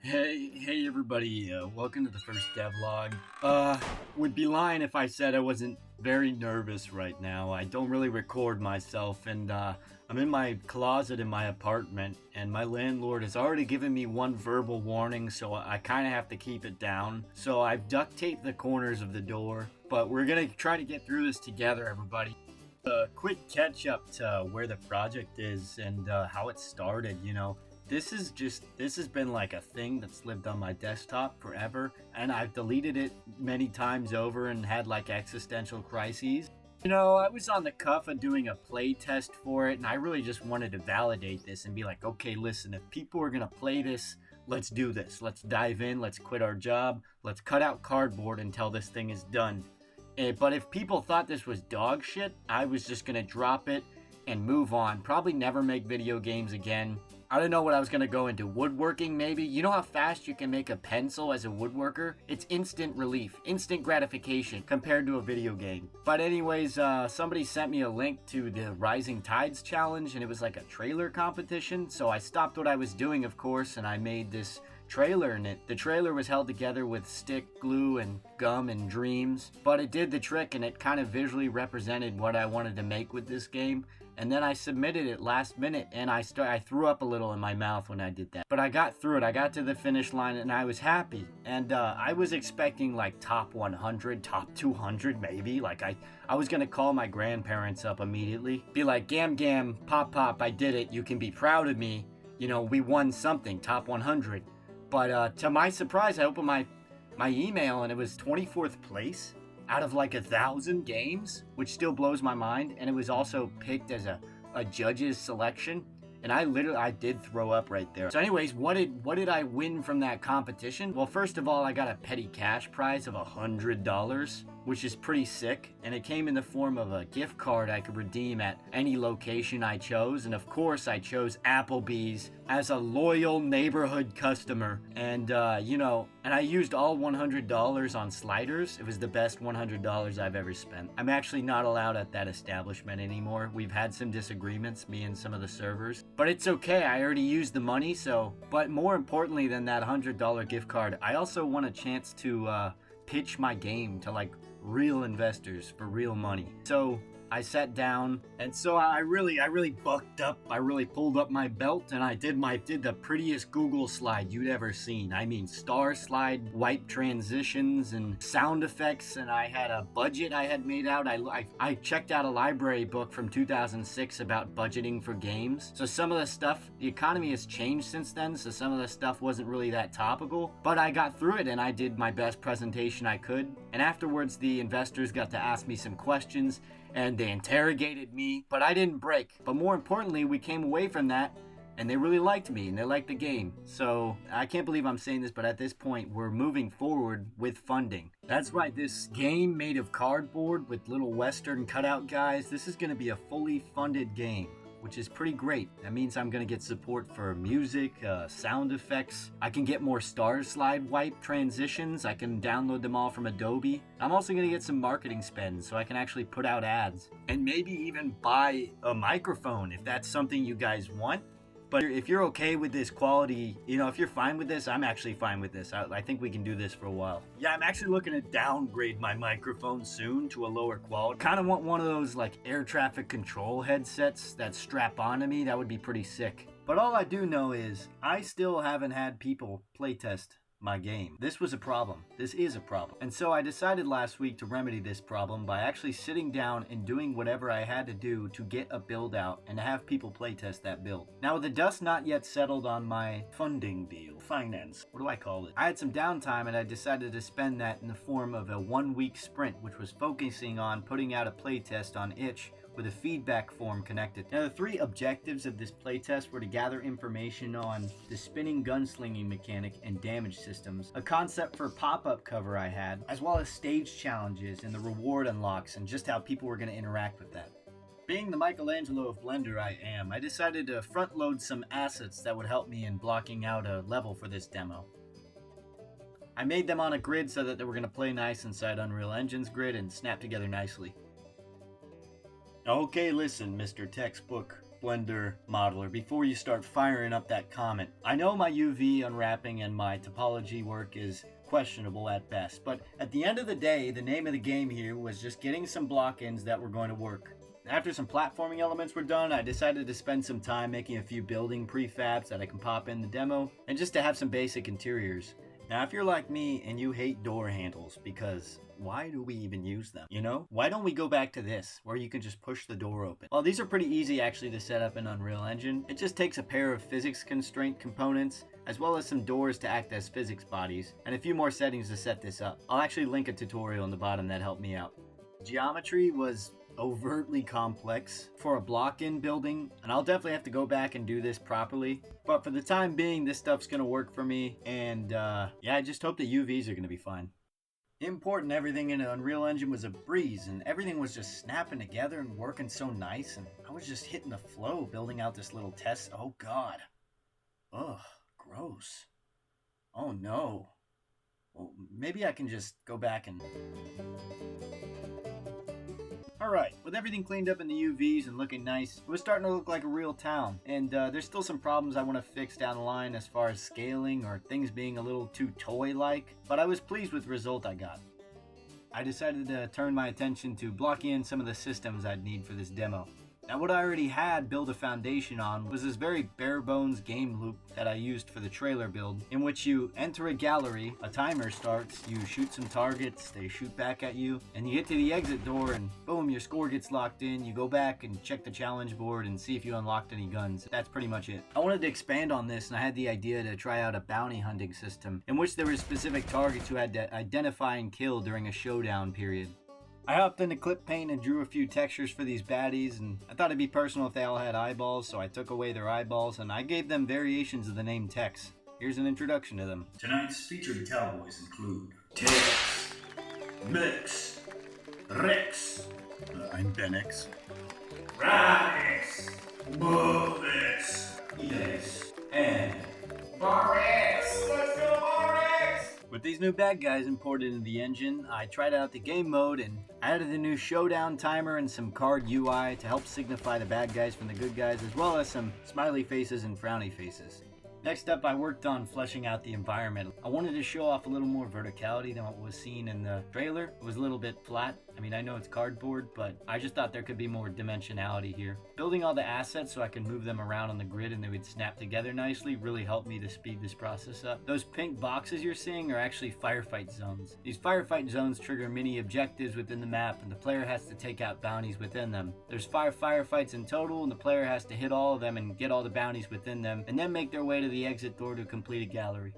Hey everybody, welcome to the first devlog. Would be lying if I said I wasn't very nervous right now. I don't really record myself, and I'm in my closet in my apartment, and my landlord has already given me one verbal warning, so I kind of have to keep it down. So I've duct taped the corners of the door, but we're gonna try to get through this together, everybody. A quick catch up to where the project is and how it started, This has been like a thing that's lived on my desktop forever, and I've deleted it many times over and had like existential crises. I was on the cuff of doing a play test for it, and I really just wanted to validate this and be like, okay, listen, if people are gonna play this, let's do this. Let's dive in, let's quit our job, let's cut out cardboard until this thing is done. But if people thought this was dog shit, I was just gonna drop it and move on. Probably never make video games again. I don't know what I was gonna go into. Woodworking, maybe? You know how fast you can make a pencil as a woodworker? It's instant relief, instant gratification compared to a video game. But anyways, somebody sent me a link to the Rising Tides challenge, and it was like a trailer competition. So I stopped what I was doing, of course, and I made this trailer, and the trailer was held together with stick, glue, and gum and dreams. But it did the trick, and it kind of visually represented what I wanted to make with this game. And then I submitted it last minute, and I threw up a little in my mouth when I did that. But I got through it. I got to the finish line, and I was happy. And I was expecting like top 100, top 200 maybe. Like I was gonna call my grandparents up immediately, be like, Gam Gam, Pop Pop, I did it. You can be proud of me. We won something, top 100. But to my surprise, I opened my email, and it was 24th place out of like 1,000 games, which still blows my mind. And it was also picked as a judge's selection, and I did throw up right there. So anyways, what did I win from that competition? Well, first of all, I got a petty cash prize of $100, which is pretty sick, and it came in the form of a gift card I could redeem at any location I chose. And of course I chose Applebee's as a loyal neighborhood customer. And and I used all $100 on sliders. It was the best $100 I've ever spent. I'm actually not allowed at that establishment anymore. We've had some disagreements, me and some of the servers, but it's okay. I already used the money. But more importantly than that $100 gift card, I also won a chance to pitch my game to like real investors for real money. So I sat down, and so I really bucked up. I really pulled up my belt, and I did the prettiest Google slide you'd ever seen. I mean, star slide, wipe transitions, and sound effects. And I had a budget I had made out. I checked out a library book from 2006 about budgeting for games. So some of the stuff, the economy has changed since then, so some of the stuff wasn't really that topical. But I got through it, and I did my best presentation I could. And afterwards, the investors got to ask me some questions, and they interrogated me, but I didn't break. But more importantly, we came away from that, and they really liked me, and they liked the game. So I can't believe I'm saying this, but at this point, we're moving forward with funding. That's right, this game made of cardboard with little Western cutout guys, this is going to be a fully funded game, which is pretty great. That means I'm gonna get support for music, sound effects. I can get more star slide wipe transitions. I can download them all from Adobe. I'm also gonna get some marketing spend so I can actually put out ads. And maybe even buy a microphone if that's something you guys want. But if you're okay with this quality, if you're fine with this, I'm actually fine with this. I think we can do this for a while. Yeah, I'm actually looking to downgrade my microphone soon to a lower quality. Kind of want one of those like air traffic control headsets that strap onto me. That would be pretty sick. But all I do know is I still haven't had people playtest my game. This was a problem. This is a problem. And so I decided last week to remedy this problem by actually sitting down and doing whatever I had to do to get a build out and to have people playtest that build. Now, with the dust not yet settled on my funding deal, finance, what do I call it? I had some downtime, and I decided to spend that in the form of a 1-week sprint, which was focusing on putting out a playtest on itch with a feedback form connected. Now, the 3 objectives of this playtest were to gather information on the spinning gunslinging mechanic and damage systems, a concept for pop-up cover I had, as well as stage challenges and the reward unlocks and just how people were going to interact with that. Being the Michelangelo of Blender I am, I decided to front-load some assets that would help me in blocking out a level for this demo. I made them on a grid so that they were going to play nice inside Unreal Engine's grid and snap together nicely. Okay, listen, Mr. Textbook Blender modeler before you start firing up that comment. I know my UV unwrapping and my topology work is questionable at best, but at the end of the day, the name of the game here was just getting some block-ins that were going to work. After some platforming elements were done, I decided to spend some time making a few building prefabs that I can pop in the demo, and just to have some basic interiors. Now, if you're like me and you hate door handles, because why do we even use them? You know? Why don't we go back to this, where you can just push the door open? Well, these are pretty easy actually to set up in Unreal Engine. It just takes a pair of physics constraint components, as well as some doors to act as physics bodies, and a few more settings to set this up. I'll actually link a tutorial in the bottom that helped me out. Geometry was overtly complex for a block-in building, and I'll definitely have to go back and do this properly, but for the time being this stuff's gonna work for me, and yeah, I just hope the UVs are gonna be fine. Importing everything into Unreal Engine was a breeze, and everything was just snapping together and working so nice, and I was just hitting the flow building out this little test. Oh god. Ugh, gross. Oh no. Well, maybe I can just go back and... Alright, with everything cleaned up in the UVs and looking nice, it was starting to look like a real town. And there's still some problems I want to fix down the line as far as scaling or things being a little too toy-like, but I was pleased with the result I got. I decided to turn my attention to blocking in some of the systems I'd need for this demo. Now, what I already had built a foundation on was this very bare-bones game loop that I used for the trailer build, in which you enter a gallery, a timer starts, you shoot some targets, they shoot back at you, and you get to the exit door and boom, your score gets locked in, you go back and check the challenge board and see if you unlocked any guns. That's pretty much it. I wanted to expand on this, and I had the idea to try out a bounty hunting system, in which there were specific targets you had to identify and kill during a showdown period. I hopped into Clip Paint and drew a few textures for these baddies, and I thought it'd be personal if they all had eyeballs, so I took away their eyeballs and I gave them variations of the name Tex. Here's an introduction to them. Tonight's featured cowboys include Tex, Mex, Rex, I'm Benex, Radix, Bubix, Yes, and Barrex. Let's go, Barrex! With these new bad guys imported into the engine, I tried out the game mode and added a new showdown timer and some card UI to help signify the bad guys from the good guys, as well as some smiley faces and frowny faces. Next up, I worked on fleshing out the environment. I wanted to show off a little more verticality than what was seen in the trailer. It was a little bit flat. I mean, I know it's cardboard, but I just thought there could be more dimensionality here. Building all the assets so I can move them around on the grid and they would snap together nicely really helped me to speed this process up. Those pink boxes you're seeing are actually firefight zones. These firefight zones trigger mini objectives within the map, and the player has to take out bounties within them. There's 5 firefights in total, and the player has to hit all of them and get all the bounties within them, and then make their way to the exit door to complete a gallery.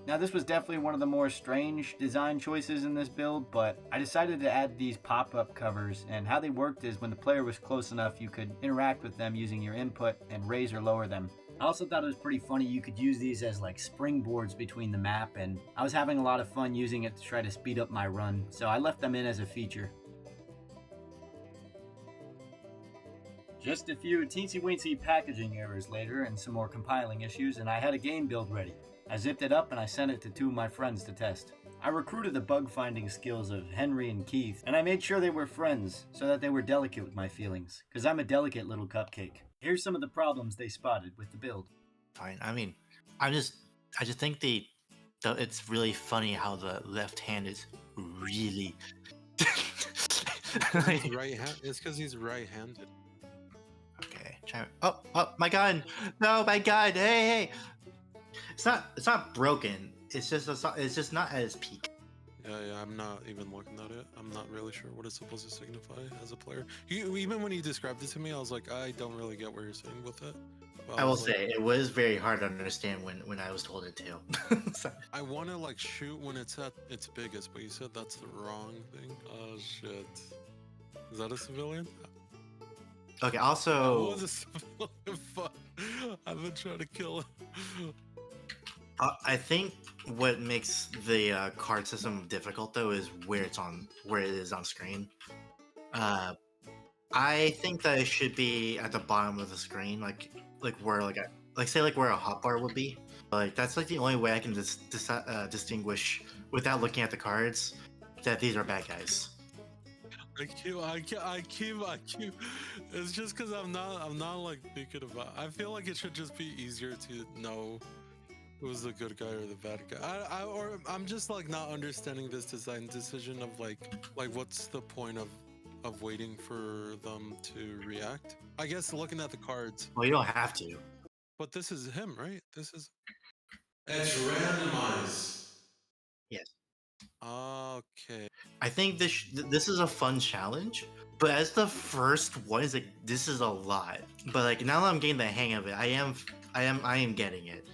Now, this was definitely one of the more strange design choices in this build, but I decided to add these pop-up covers, and how they worked is when the player was close enough, you could interact with them using your input and raise or lower them. I also thought it was pretty funny you could use these as like springboards between the map, and I was having a lot of fun using it to try to speed up my run, so I left them in as a feature. Just a few teensy-weensy packaging errors later and some more compiling issues, and I had a game build ready. I zipped it up and I sent it to 2 of my friends to test. I recruited the bug finding skills of Henry and Keith, and I made sure they were friends so that they were delicate with my feelings, because I'm a delicate little cupcake. Here's some of the problems they spotted with the build. Fine. I mean, I just think it's really funny how the left hand is really. He's right-handed. It's because he's right-handed. Okay. Oh, my gun! No, my gun! Hey! It's not broken. It's just not at its peak. Yeah, I'm not even looking at it. I'm not really sure what it's supposed to signify as a player. Even when you described it to me, I was like, I don't really get what you're saying with it. But I will say, it was very hard to understand when I was told it to. So. I want to like shoot when it's at its biggest, but you said that's the wrong thing. Oh shit. Is that a civilian? Okay, also... What was a civilian? Fuck. I've been trying to kill him. I think what makes the card system difficult though is where it is on screen. I think that it should be at the bottom of the screen, like where where a hotbar would be. Like that's like the only way I can distinguish without looking at the cards that these are bad guys. I keep. It's just because I'm not like thinking about. I feel like it should just be easier to know who's the good guy or the bad guy. Or I'm just like not understanding this design decision of like what's the point of waiting for them to react? I guess looking at the cards, Well, you don't have to. but this is him, right? This is It's randomized. Yes. okay. I think this is a fun challenge, but as the first one, it's like this is a lot. But like now that I'm getting the hang of it, I am getting it.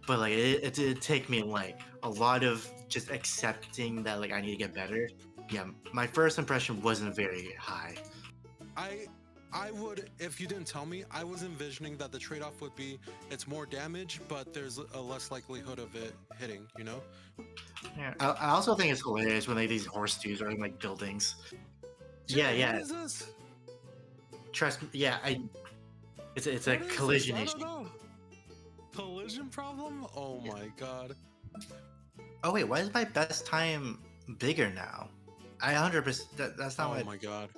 But like it did take me like a lot of just accepting that like I need to get better. Yeah, my first impression wasn't very high. I would, if you didn't tell me, I was envisioning that the trade-off would be it's more damage, but there's a less likelihood of it hitting, you know? Yeah, I also think it's hilarious when like these horse dudes are in like buildings. Jay, Yeah. What is this? Trust me. Yeah, it's a What is this? collision I don't issue. know. Collision problem? Oh my god. Oh wait, why is my best time bigger now? I 100%. That's not Oh my god.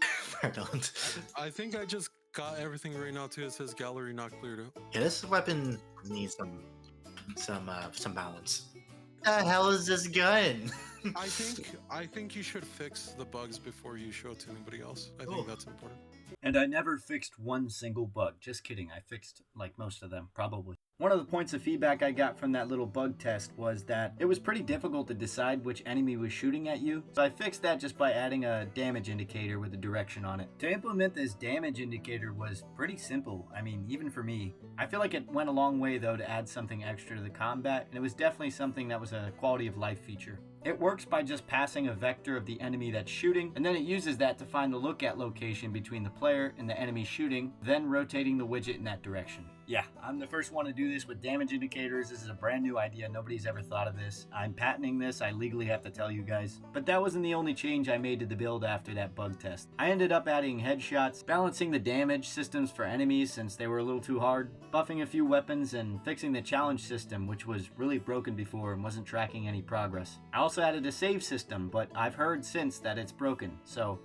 I don't. I think I just got everything right now too. It says gallery not cleared. Yeah, this weapon needs some balance. The hell is this gun? I think you should fix the bugs before you show it to anybody else. I Oh. think that's important. And I never fixed one single bug. Just kidding. I fixed like most of them, probably. One of the points of feedback I got from that little bug test was that it was pretty difficult to decide which enemy was shooting at you. So I fixed that just by adding a damage indicator with a direction on it. To implement this damage indicator was pretty simple. I mean, even for me. I feel like it went a long way though to add something extra to the combat, and it was definitely something that was a quality of life feature. It works by just passing a vector of the enemy that's shooting, and then it uses that to find the look at location between the player and the enemy shooting, then rotating the widget in that direction. Yeah, I'm the first one to do this with damage indicators. This is a brand new idea. Nobody's ever thought of this. I'm patenting this. I legally have to tell you guys. But that wasn't the only change I made to the build after that bug test. I ended up adding headshots, balancing the damage systems for enemies since they were a little too hard, buffing a few weapons, and fixing the challenge system, which was really broken before and wasn't tracking any progress. I also added a save system, but I've heard since that it's broken, so,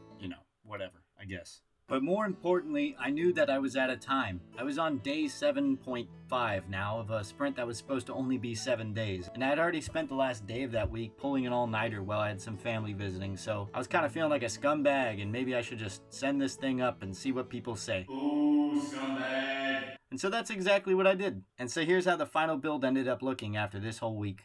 whatever, I guess. But more importantly, I knew that I was at a time. I was on day 7.5 now of a sprint that was supposed to only be 7 days. And I had already spent the last day of that week pulling an all-nighter while I had some family visiting, so I was kind of feeling like a scumbag and maybe I should just send this thing up and see what people say. Ooh, scumbag. And so that's exactly what I did. And so here's how the final build ended up looking after this whole week.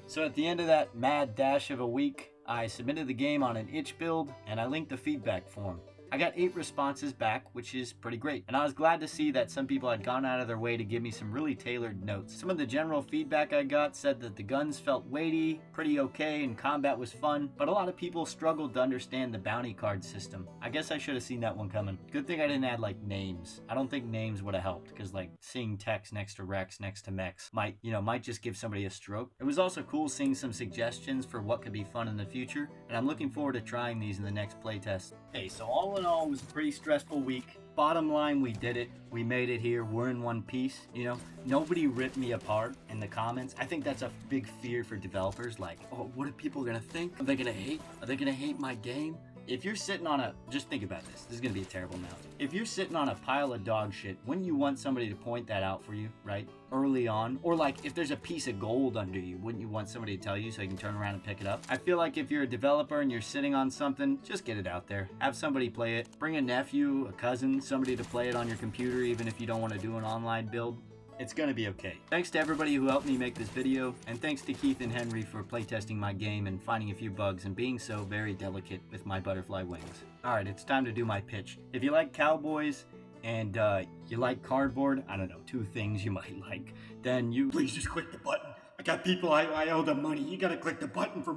So at the end of that mad dash of a week, I submitted the game on an itch build and I linked the feedback form. I got 8 responses back, which is pretty great. And I was glad to see that some people had gone out of their way to give me some really tailored notes. Some of the general feedback I got said that the guns felt weighty, pretty okay, and combat was fun, but a lot of people struggled to understand the bounty card system. I guess I should have seen that one coming. Good thing I didn't add like names. I don't think names would have helped, because like seeing text next to Rex next to Mex might just give somebody a stroke. It was also cool seeing some suggestions for what could be fun in the future, and I'm looking forward to trying these in the next playtest. Hey, so all in all, it was a pretty stressful week. Bottom line, we did it. We made it here. We're in one piece. Nobody ripped me apart in the comments. I think that's a big fear for developers. Like, oh, what are people gonna think? Are they gonna hate? Are they gonna hate my game? If you're sitting on just think about this. This is gonna be a terrible analogy. If you're sitting on a pile of dog shit, wouldn't you want somebody to point that out for you, right? Early on? Or like, if there's a piece of gold under you, wouldn't you want somebody to tell you so you can turn around and pick it up? I feel like if you're a developer and you're sitting on something, just get it out there. Have somebody play it. Bring a nephew, a cousin, somebody to play it on your computer, even if you don't want to do an online build. It's gonna be okay. Thanks to everybody who helped me make this video, and thanks to Keith and Henry for playtesting my game and finding a few bugs and being so very delicate with my butterfly wings. Alright, it's time to do my pitch. If you like Cowboys and you like cardboard, I don't know, 2 things you might like, then you please just click the button. I got people I owe them money. You gotta click the button for me.